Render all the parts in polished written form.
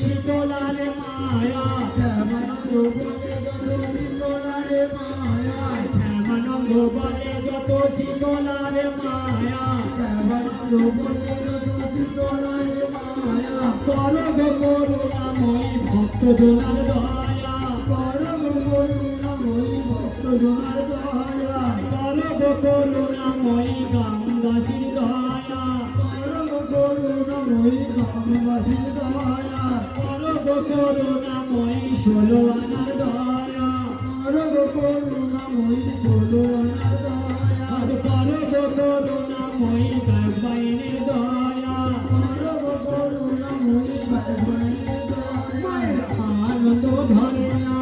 শীতলার মায়া, শ্যামানন্দ বলে যত শীতলার মায়া, শ্যামানন্দ বলে যত শীতলার মায়া, শ্যামানন্দ বলে যত শীতলার মায়া, করব করুণাময়ী ভক্তজনার দয়া, করব করুণাময়ী ভক্তজনার দয়া, করব করুণাময়ী গ্রামবাসীর দয়া, করব করুণাময়ী গ্রামবাসীর দয়া, করব করুণাময়ী 16 আনার দয়া, করব করুণাময়ী 16 আনার দয়া, আর করব করুণাময়ী গায়বাইনের দয়া, করব করুণাময়ী গায়বাইনের দয়া, আনন্দ ধরে না,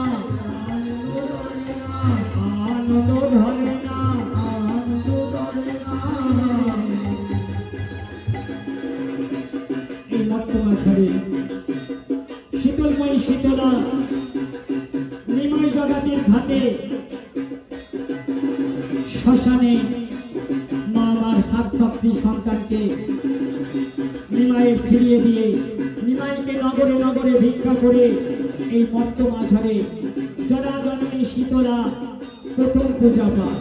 আনন্দ ধরে না, আনন্দ ধরে না। এই মর্তমা ঝরে শীতলময়ী শীতলা নিমাই জগতের ঘাটে শ্মশানে মা আমার 7 শক্তি সন্তানকে নিমাইয়ে ফিরিয়ে দিয়ে নিমাইকে নগরে নগরে ভিক্ষা করে এই মর্তমা ঝরে জরা জননী শীতলা প্রথম পূজা পায়।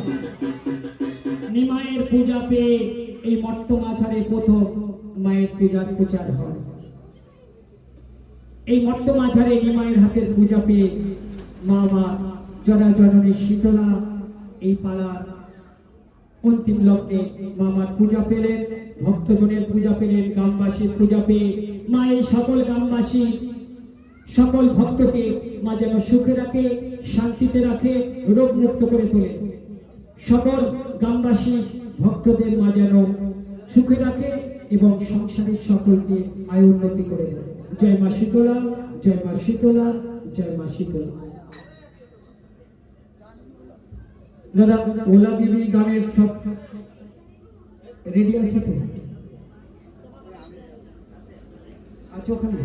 নিমাইয়ের পূজা পেয়ে এই মর্তমা ঝরে প্রথম মায়ের পূজার প্রচার হয়। এই মর্তমা ঝরে নিমাইয়ের হাতের পূজা পেয়ে মা আমার জরা জননী শীতলা এই পাড়ার অন্তিম লগ্নে মামার পূজা পেলেন, ভক্তজনের পূজা পেলেন, গ্রামবাসীর পূজা পেয়ে মা এই সকল গ্রামবাসী সকল ভক্তকে মা যেন সুখে রাখে, শান্তিতে রাখে, রোগ মুক্ত করে তোলে। সকল গ্রামবাসী ভক্তদের মা যেন সুখে রাখে এবং সংসারের সকলকে আয় উন্নতি করে দেয়। জয় মা শীতলা, জয় মা শীতলা, জয় মা শীতলা। দাদা ওলা বিবি গানের সব রেডি আছে তো? আছে ওখানে?